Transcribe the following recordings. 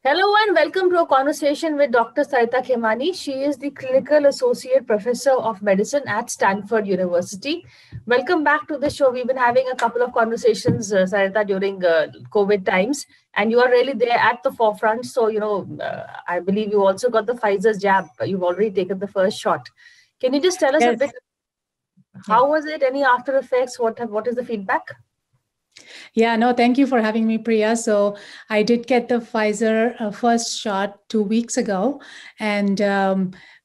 Hello and welcome to a conversation with Dr. Sarita Khemani. She is the Clinical Associate Professor of Medicine at Stanford University. Welcome back to the show. We've been having a couple of conversations, Sarita, during COVID times, and you are really there at the forefront. So, I believe you also got the Pfizer's jab. You've already taken the first shot. Can you just tell us a Yes. bit? Yeah. How was it? Any after effects? What is the feedback? Yeah, no, thank you for having me, Priya. So I did get the Pfizer first shot 2 weeks ago. And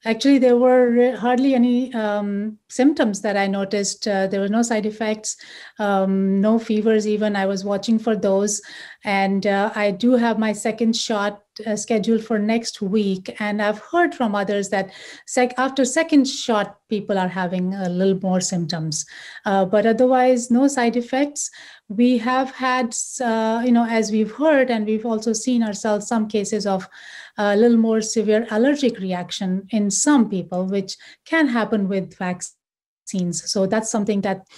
actually, there were hardly any symptoms that I noticed. There were no side effects, no fevers even. I was watching for those. And I do have my second shot scheduled for next week. And I've heard from others that after second shot, people are having a little more symptoms. But otherwise, no side effects. We have had, as we've heard, and we've also seen ourselves some cases of a little more severe allergic reaction in some people, which can happen with vaccines. So that's something that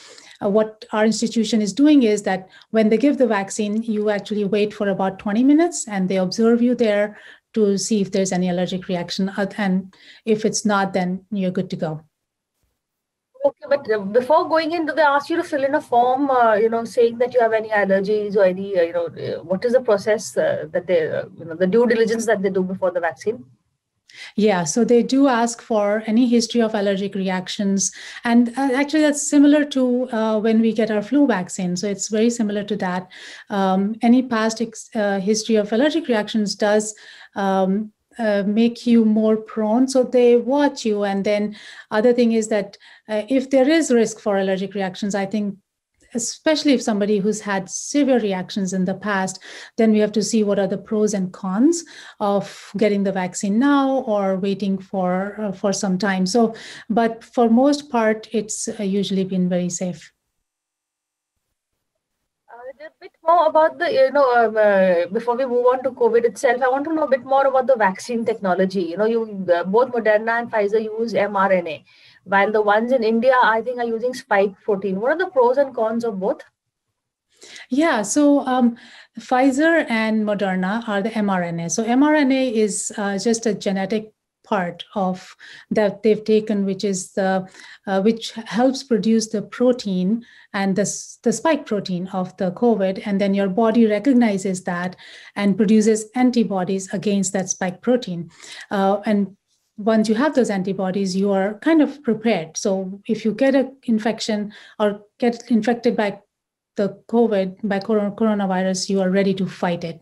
what our institution is doing is that when they give the vaccine, you actually wait for about 20 minutes and they observe you there to see if there's any allergic reaction. And if it's not, then you're good to go. Okay, but before going in, do they ask you to fill in a form, saying that you have any allergies or any, what is the process that they, the due diligence that they do before the vaccine? Yeah, so they do ask for any history of allergic reactions. And actually, that's similar to when we get our flu vaccine. So it's very similar to that. Any past history of allergic reactions does make you more prone. So they watch you. And then other thing is that if there is risk for allergic reactions, I think especially if somebody who's had severe reactions in the past, then we have to see what are the pros and cons of getting the vaccine now or waiting for some time. So, but for most part, it's usually been very safe. A bit more about the, before we move on to COVID itself, I want to know a bit more about the vaccine technology. Both Moderna and Pfizer use mRNA, while the ones in India, I think, are using spike protein. What are the pros and cons of both? Yeah, so Pfizer and Moderna are the mRNA. So mRNA is just a genetic part of that they've taken, which is which helps produce the protein and the spike protein of the COVID, and then your body recognizes that and produces antibodies against that spike protein, and once you have those antibodies, you are kind of prepared. So if you get an infection or get infected by the COVID, by coronavirus, you are ready to fight it.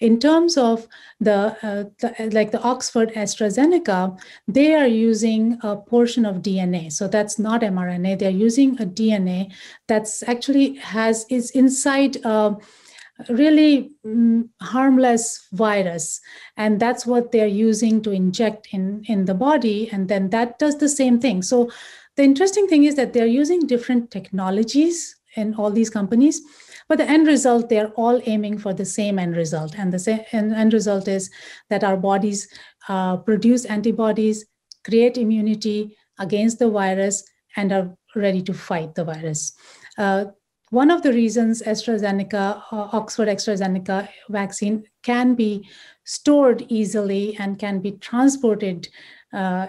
In terms of like the Oxford AstraZeneca, they are using a portion of DNA. So that's not mRNA. They're using a DNA that's actually is inside a really harmless virus. And that's what they're using to inject in the body. And then that does the same thing. So the interesting thing is that they're using different technologies in all these companies, but the end result, they're all aiming for the same end result. And the end result is that our bodies produce antibodies, create immunity against the virus, and are ready to fight the virus. One of the reasons Oxford AstraZeneca vaccine can be stored easily and can be transported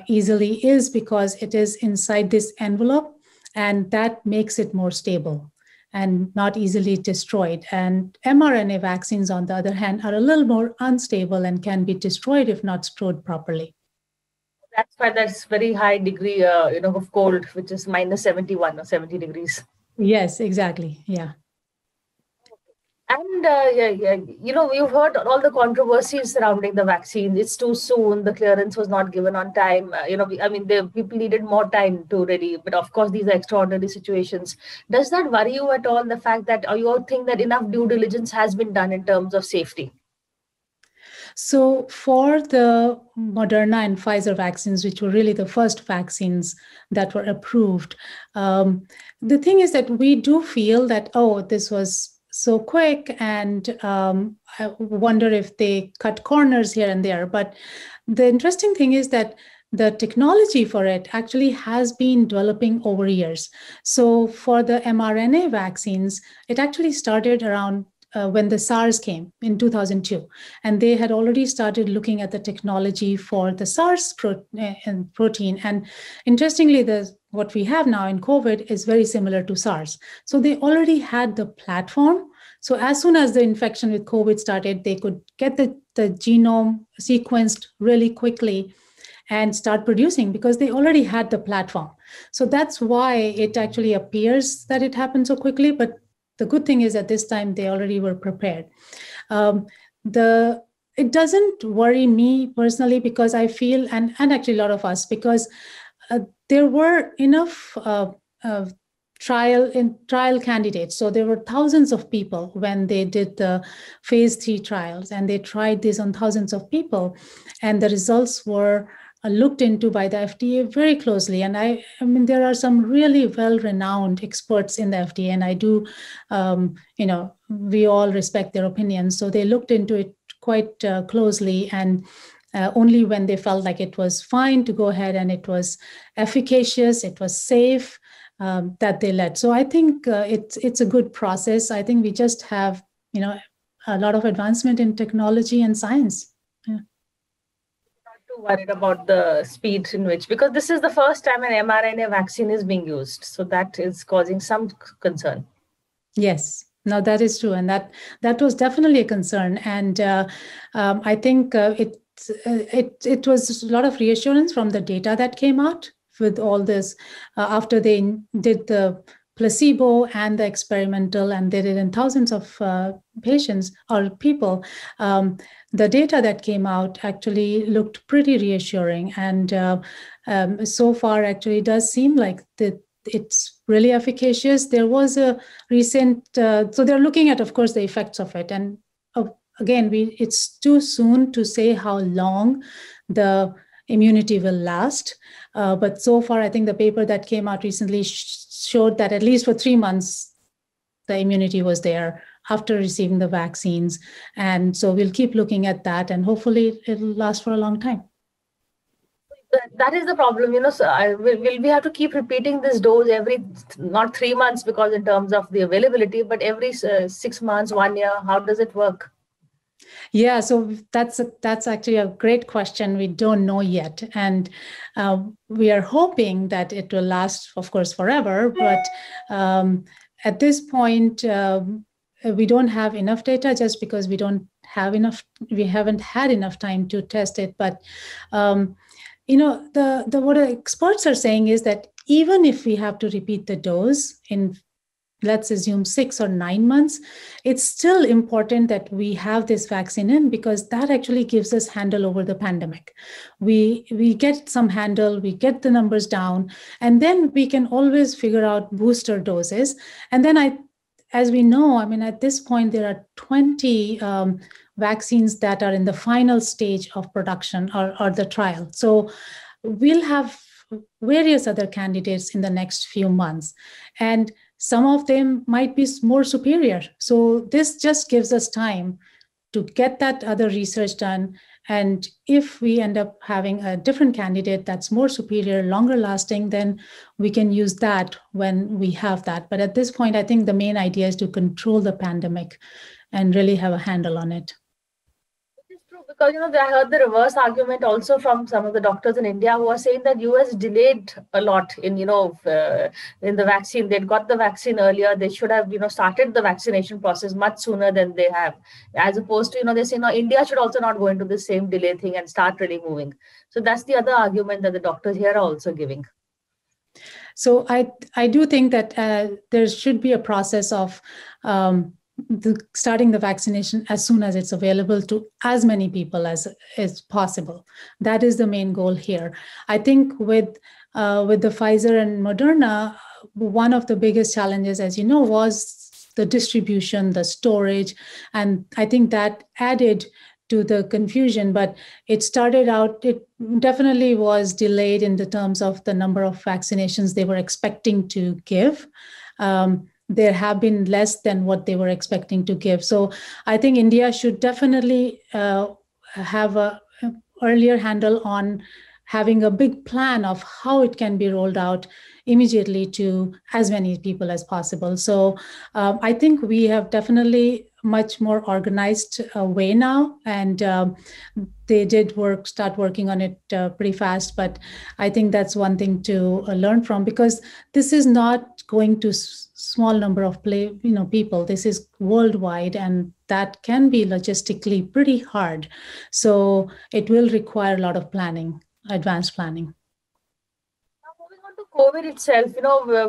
easily is because it is inside this envelope, and that makes it more stable and not easily destroyed. And mRNA vaccines, on the other hand, are a little more unstable and can be destroyed if not stored properly. That's why there's very high degree, of cold, which is minus 71 or 70 degrees. Yes, exactly. Yeah. And you've heard all the controversies surrounding the vaccine. It's too soon. The clearance was not given on time. The people needed more time to ready. But of course, these are extraordinary situations. Does that worry you at all? The fact that, or you think that enough due diligence has been done in terms of safety? So for the Moderna and Pfizer vaccines, which were really the first vaccines that were approved, the thing is that we do feel that, oh, this was so quick, and I wonder if they cut corners here and there. But the interesting thing is that the technology for it actually has been developing over years. So for the mRNA vaccines, it actually started around when the SARS came in 2002, and they had already started looking at the technology for the SARS protein. And interestingly, what we have now in COVID is very similar to SARS. So they already had the platform. So as soon as the infection with COVID started, they could get the genome sequenced really quickly and start producing because they already had the platform. So that's why it actually appears that it happened so quickly. But the good thing is at this time, they already were prepared. It doesn't worry me personally because I feel, and actually a lot of us, because there were enough trial candidates. So there were thousands of people when they did the phase 3 trials, and they tried this on thousands of people, and the results were looked into by the FDA very closely. And I mean, there are some really well-renowned experts in the FDA, and I do, we all respect their opinions. So they looked into it quite closely, and only when they felt like it was fine to go ahead and it was efficacious, it was safe, that they let. So I think it's a good process. I think we just have, a lot of advancement in technology and science. Yeah. Worried about the speed in which, because this is the first time an mRNA vaccine is being used, so that is causing some concern. Yes, no, that is true, and that was definitely a concern. And I think it was a lot of reassurance from the data that came out with all this after they did the placebo and the experimental, and they did in thousands of patients or people. The data that came out actually looked pretty reassuring, and so far actually does seem like that it's really efficacious. There was a recent, so they're looking at, of course, the effects of it, and again, it's too soon to say how long the immunity will last. But so far, I think the paper that came out recently showed that at least for 3 months, the immunity was there after receiving the vaccines. And so we'll keep looking at that, and hopefully it'll last for a long time. That is the problem, so will we have to keep repeating this dose every, not 3 months because in terms of the availability, but every 6 months, 1 year? How does it work? Yeah, so that's actually a great question. We don't know yet, and we are hoping that it will last, of course, forever. But at this point, we don't have enough data just because we haven't had enough time to test it. But what the experts are saying is that even if we have to repeat the dose in, let's assume 6 or 9 months, it's still important that we have this vaccine in, because that actually gives us handle over the pandemic. We get some handle, we get the numbers down, and then we can always figure out booster doses. And then as we know, I mean, at this point, there are 20 vaccines that are in the final stage of production or the trial. So we'll have various other candidates in the next few months, and some of them might be more superior. So this just gives us time to get that other research done. And if we end up having a different candidate that's more superior, longer lasting, then we can use that when we have that. But at this point, I think the main idea is to control the pandemic and really have a handle on it. Because I heard the reverse argument also from some of the doctors in India who are saying that US delayed a lot in in the vaccine. They'd got the vaccine earlier. They should have started the vaccination process much sooner than they have, as opposed to they say no, India should also not go into the same delay thing and start really moving. So that's the other argument that the doctors here are also giving. So I do think that there should be a process of starting the vaccination as soon as it's available to as many people as possible. That is the main goal here. I think with the Pfizer and Moderna, one of the biggest challenges, as you know, was the distribution, the storage, and I think that added to the confusion. But it started out, it definitely was delayed in the terms of the number of vaccinations they were expecting to give. There have been less than what they were expecting to give. So I think India should definitely have a earlier handle on having a big plan of how it can be rolled out immediately to as many people as possible. So I think we have definitely much more organized way now, and they did start working on it pretty fast. But I think that's one thing to learn from, because this is not going to small number of people. This is worldwide, and that can be logistically pretty hard. So it will require a lot of planning, advanced planning. COVID itself,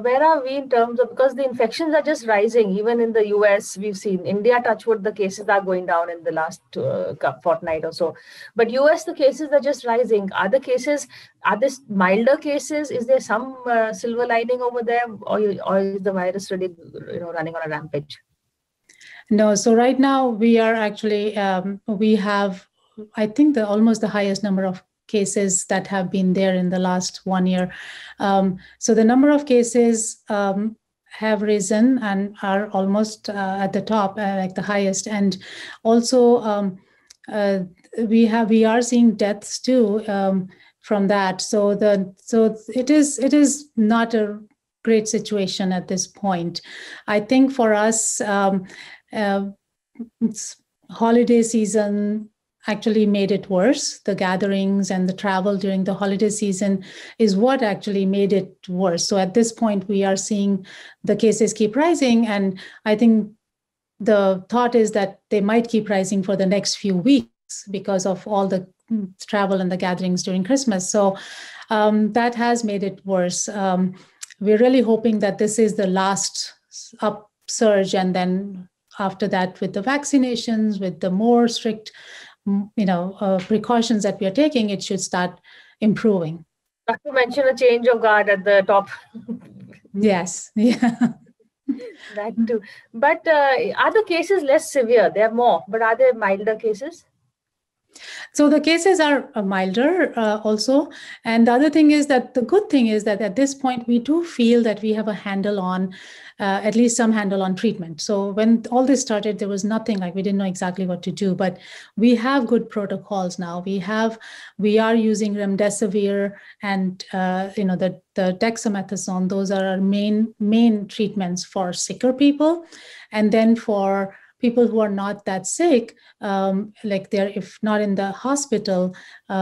where are we in terms of, because the infections are just rising, even in the US, we've seen India, touch wood, the cases are going down in the last fortnight or so. But US, the cases are just rising. Are this milder cases? Is there some silver lining over there, or is the virus really, running on a rampage? No, so right now we are actually, we have, I think, almost the highest number of cases that have been there in the last 1 year. So the number of cases have risen and are almost at the top, like the highest. And also we are seeing deaths too from that. So it is not a great situation at this point. I think for us, holiday season actually made it worse. The gatherings and the travel during the holiday season is what actually made it worse. So at this point, we are seeing the cases keep rising. And I think the thought is that they might keep rising for the next few weeks because of all the travel and the gatherings during Christmas. So that has made it worse. We're really hoping that this is the last upsurge, and then after that, with the vaccinations, with the more strict precautions that we are taking, it should start improving. Not to mention a change of guard at the top. Yes, yeah. That too. But are the cases less severe? There are more, but are there milder cases? So the cases are milder also. And the other thing is that the good thing is that at this point, we do feel that we have a handle on, at least some handle on treatment. So when all this started, there was nothing, like we didn't know exactly what to do, but we have good protocols now. We are using remdesivir and, the dexamethasone. Those are our main treatments for sicker people. And then for people who are not that sick, like they're, if not in the hospital,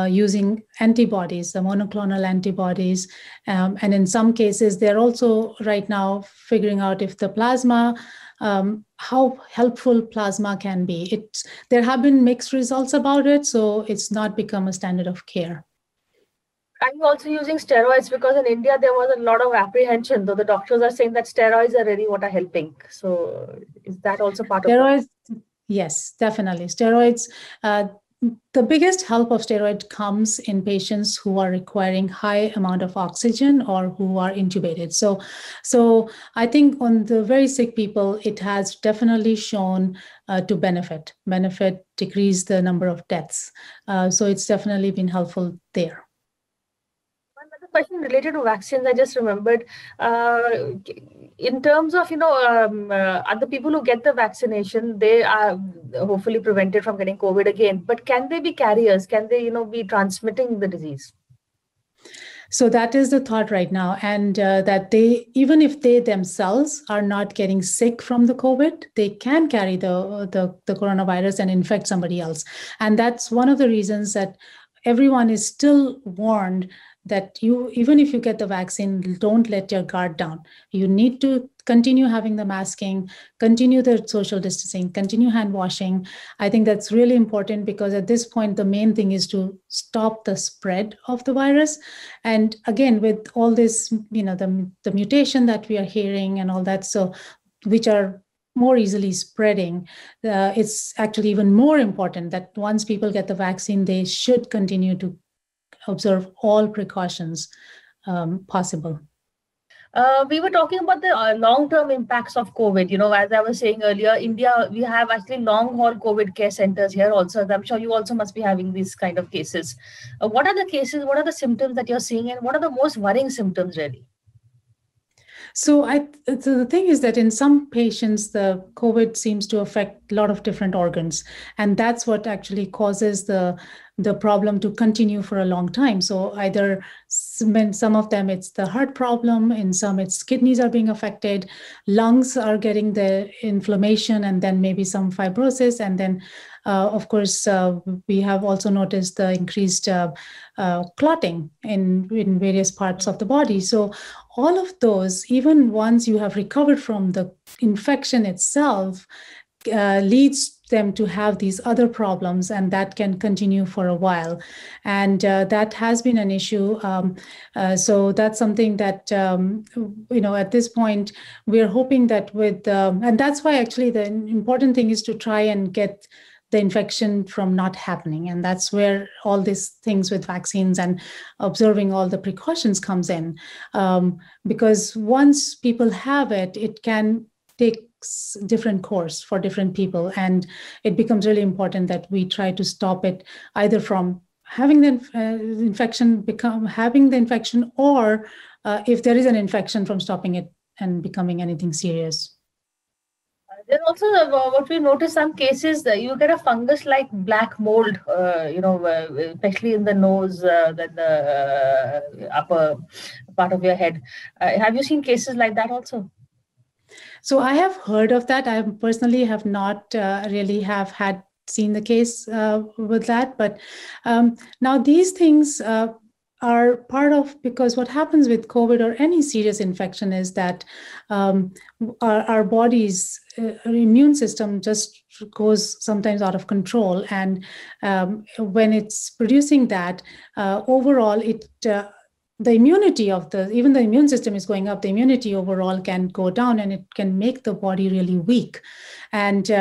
using antibodies, the monoclonal antibodies. And in some cases, they're also right now figuring out if the plasma, how helpful plasma can be. There have been mixed results about it, so it's not become a standard of care. Are you also using steroids? Because in India, there was a lot of apprehension, though the doctors are saying that steroids are really what are helping. So is that also part of steroids? Yes, definitely. Steroids, the biggest help of steroid comes in patients who are requiring high amount of oxygen or who are intubated. So I think on the very sick people, it has definitely shown to benefit, decrease the number of deaths. So it's definitely been helpful there. Question related to vaccines, I just remembered, in terms of, other people who get the vaccination, they are hopefully prevented from getting COVID again, but can they be carriers? Can they, be transmitting the disease? So that is the thought right now. And that even if they themselves are not getting sick from the COVID, they can carry the coronavirus and infect somebody else. And that's one of the reasons that everyone is still warned that even if you get the vaccine, don't let your guard down. You need to continue having the masking, continue the social distancing, continue hand washing. I think that's really important because at this point, the main thing is to stop the spread of the virus. And again, with all this, the mutation that we are hearing and all that, so which are more easily spreading, it's actually even more important that once people get the vaccine, they should continue to observe all precautions possible. We were talking about the long-term impacts of COVID. As I was saying earlier, India, we have actually long-haul COVID care centers here also. I'm sure you also must be having these kind of cases. What are the cases? What are the symptoms that you're seeing? And what are the most worrying symptoms really? So the thing is that in some patients, the COVID seems to affect a lot of different organs. And that's what actually causes the the problem to continue for a long time. So either some of them, it's the heart problem, in some it's kidneys are being affected, lungs are getting the inflammation, and then maybe some fibrosis. And then, of course, we have also noticed the increased clotting in various parts of the body. So all of those, even once you have recovered from the infection itself, leads them to have these other problems, and that can continue for a while. And that has been an issue. So that's something that, at this point, we're hoping that and that's why actually the important thing is to try and get the infection from not happening. And that's where all these things with vaccines and observing all the precautions comes in. Because once people have it, it can take different course for different people, and it becomes really important that we try to stop it either from having the having the infection, or if there is an infection, from stopping it and becoming anything serious. Then also what we notice, some cases you get a fungus like black mold, especially in the nose, then the upper part of your head. Have you seen cases like that also? So I have heard of that. I personally have not really have had seen the case with that. But now these things are part of, because what happens with COVID or any serious infection is that our body's immune system just goes sometimes out of control. And when it's producing that, overall, the immunity of even the immune system is going up, the immunity overall can go down, and it can make the body really weak. And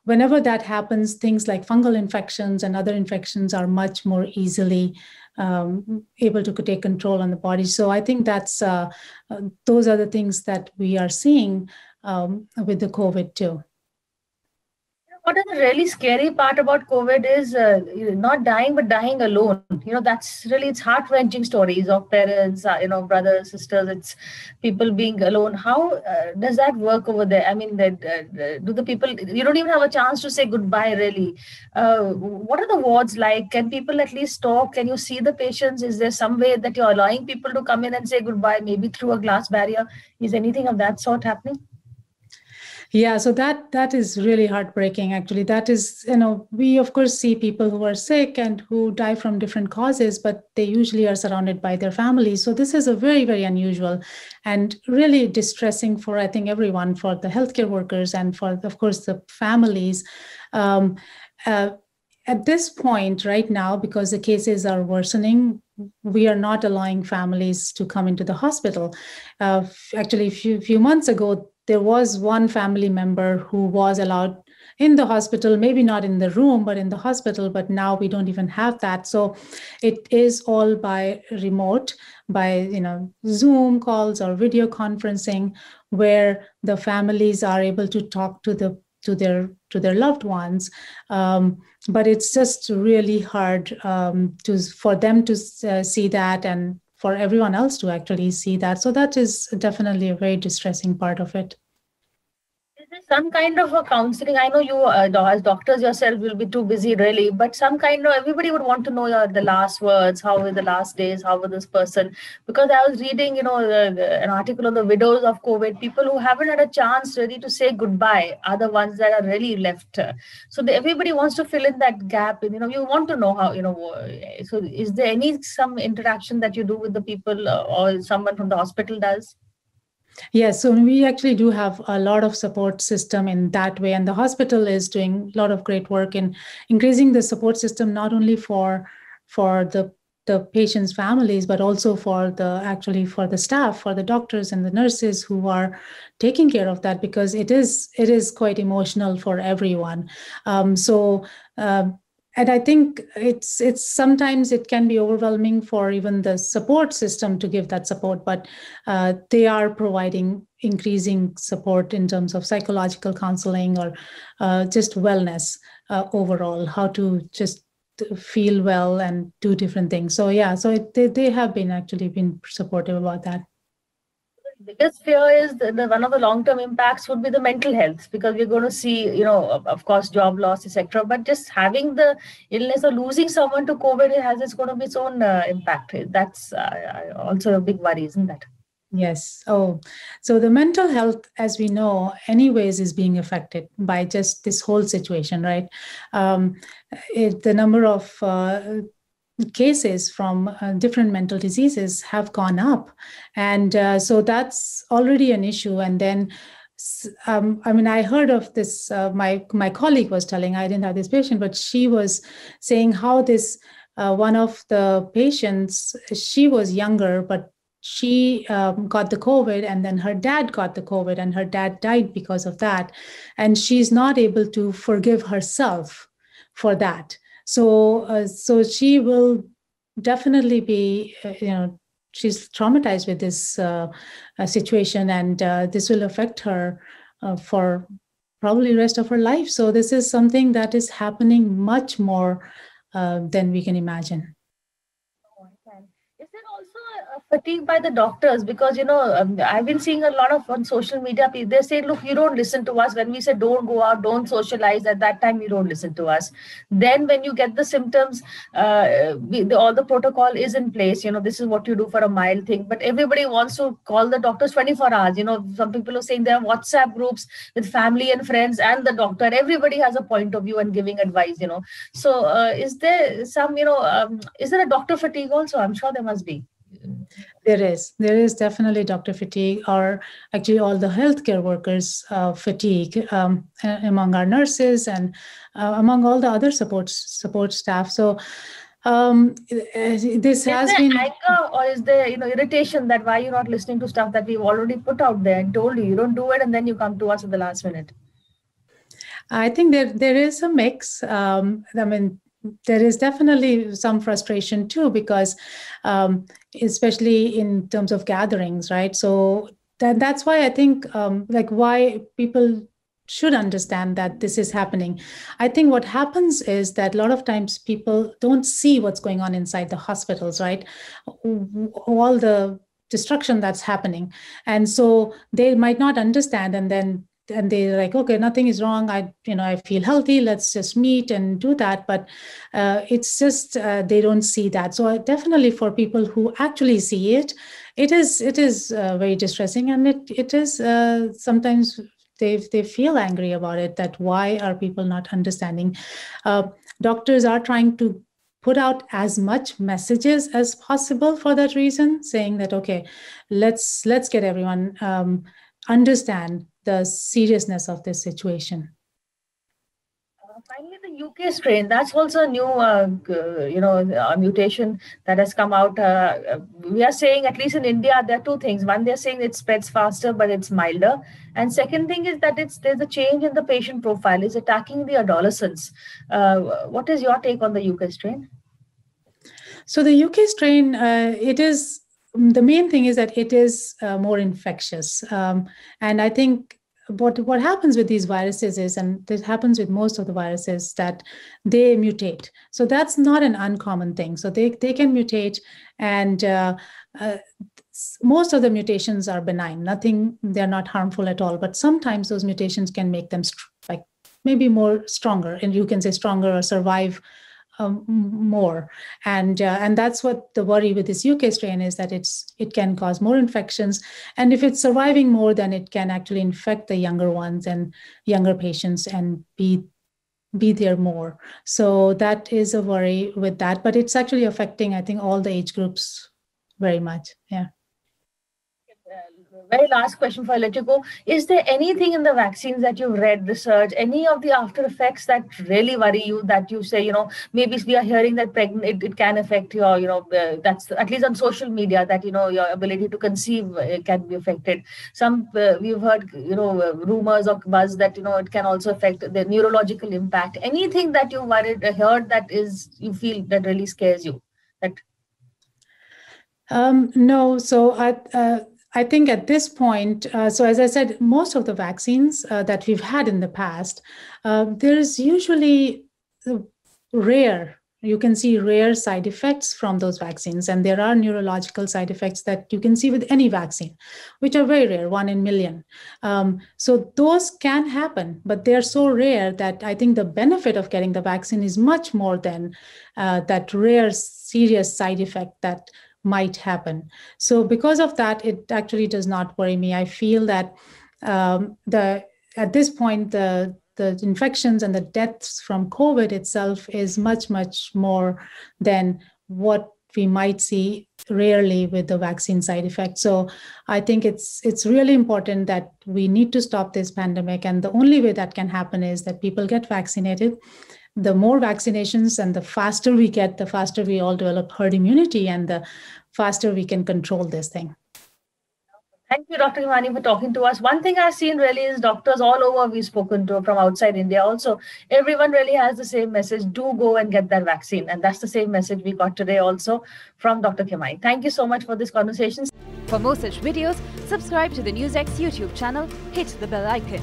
whenever that happens, things like fungal infections and other infections are much more easily able to take control on the body. So I think those are the things that we are seeing with the COVID too. What is the really scary part about COVID is not dying, but dying alone. That's really, it's heart-wrenching stories of parents, brothers, sisters. It's people being alone. How does that work over there? I mean, do the people, you don't even have a chance to say goodbye, really. What are the wards like? Can people at least talk? Can you see the patients? Is there some way that you're allowing people to come in and say goodbye, maybe through a glass barrier? Is anything of that sort happening? Yeah, so that is really heartbreaking, actually. That is, we of course see people who are sick and who die from different causes, but they usually are surrounded by their families. So this is a very, very unusual and really distressing for, I think, everyone, for the healthcare workers and for, of course, the families. At this point right now, because the cases are worsening, we are not allowing families to come into the hospital. Actually, a few months ago, there was one family member who was allowed in the hospital, maybe not in the room, but in the hospital. But now we don't even have that. So it is all by remote, by Zoom calls or video conferencing, where the families are able to talk to their loved ones. But it's just really hard for them to see that, and for everyone else to actually see that. So that is definitely a very distressing part of it. Is there some kind of a counseling? I know you as doctors yourself will be too busy, really, but some kind of, everybody would want to know the last words, how were the last days, how was this person? Because I was reading, an article on the widows of COVID, people who haven't had a chance really to say goodbye are the ones that are really left. So everybody wants to fill in that gap. And, you want to know how, so is there some interaction that you do with the people or someone from the hospital does? Yes, so we actually do have a lot of support system in that way, and the hospital is doing a lot of great work in increasing the support system, not only for the patients' families, but also for the staff, for the doctors and the nurses who are taking care of that, because it is quite emotional for everyone. And I think it's sometimes it can be overwhelming for even the support system to give that support, but they are providing increasing support in terms of psychological counseling or just wellness overall, how to just feel well and do different things. So yeah, so they have been supportive about that. Biggest fear is one of the long-term impacts would be the mental health, because we're going to see, of course, job loss, etc. But just having the illness or losing someone to COVID it's going to be its own impact. That's also a big worry, isn't that? Yes. Oh, so the mental health, as we know, anyways, is being affected by just this whole situation, right? Um, the number of cases from different mental diseases have gone up. And so that's already an issue. And then, I mean, I heard of this, my colleague was telling, I didn't have this patient, but she was saying how this, one of the patients, she was younger, but she got the COVID, and then her dad got the COVID, and her dad died because of that. And she's not able to forgive herself for that. So she will definitely be, she's traumatized with this situation, and this will affect her for probably the rest of her life. So this is something that is happening much more than we can imagine. Is there also a fatigue by the doctors? Because, I've been seeing a lot of on social media, they say, look, you don't listen to us. When we say don't go out, don't socialize, at that time, you don't listen to us. Then when you get the symptoms, all the protocol is in place. This is what you do for a mild thing. But everybody wants to call the doctors 24 hours. Some people are saying there are WhatsApp groups with family and friends and the doctor. Everybody has a point of view and giving advice, So is there some, is there a doctor fatigue also? I'm sure there must be. There is definitely doctor fatigue, or actually all the healthcare workers fatigue among our nurses and among all the other support staff. So this has been anger, or is there irritation that why you're not listening to stuff that we've already put out there and told you don't do it, and then you come to us at the last minute? I think there is a mix. I mean, there is definitely some frustration too, because especially in terms of gatherings, right? So that's why I think why people should understand that this is happening. I think what happens is that a lot of times people don't see what's going on inside the hospitals, right? All the destruction that's happening. And so they might not understand, and they're like, okay, nothing is wrong. I feel healthy. Let's just meet and do that. But it's just they don't see that. So definitely for people who actually see it, it is very distressing, and it is sometimes they feel angry about it. That why are people not understanding? Doctors are trying to put out as much messages as possible for that reason, saying that okay, let's get everyone understand the seriousness of this situation. Finally, the UK strain, that's also a new, mutation that has come out. We are saying, at least in India, there are two things. One, they're saying it spreads faster, but it's milder. And second thing is that there's a change in the patient profile. It's attacking the adolescents. What is your take on the UK strain? So the UK strain, it is, the main thing is that it is more infectious. And I think what happens with these viruses is, and this happens with most of the viruses, that they mutate. So that's not an uncommon thing. So they can mutate, and most of the mutations are benign. They're not harmful at all. But sometimes those mutations can make them maybe more stronger, and you can say stronger or survive more, and that's what the worry with this UK strain is, that it can cause more infections, and if it's surviving more, then it can actually infect the younger ones and younger patients and be there more. So that is a worry with that, but it's actually affecting, I think, all the age groups very much. Yeah. Very last question before I let you go. Is there anything in the vaccines that you've read, research, any of the after effects that really worry you, that you say, maybe we are hearing that it can affect your, that's at least on social media, that, your ability to conceive can be affected. Some, we've heard, rumors or buzz that, it can also affect the neurological impact. Anything that you heard that you feel that really scares you? No. So I think at this point, so as I said, most of the vaccines that we've had in the past, there's usually rare you can see rare side effects from those vaccines. And there are neurological side effects that you can see with any vaccine, which are very rare, 1 in a million. So those can happen, but they're so rare that I think the benefit of getting the vaccine is much more than that rare serious side effect that might happen. So because of that, it actually does not worry me. I feel that at this point, the infections and the deaths from COVID itself is much, much more than what we might see rarely with the vaccine side effects. So I think it's really important that we need to stop this pandemic. And the only way that can happen is that people get vaccinated. The more vaccinations and the faster we get, the faster we all develop herd immunity and the faster we can control this thing. Thank you, Dr. Khemani, for talking to us. One thing I've seen really is doctors all over we've spoken to from outside India also. Everyone really has the same message, do go and get that vaccine. And that's the same message we got today also from Dr. Khemani. Thank you so much for this conversation. For more such videos, subscribe to the NewsX YouTube channel, hit the bell icon.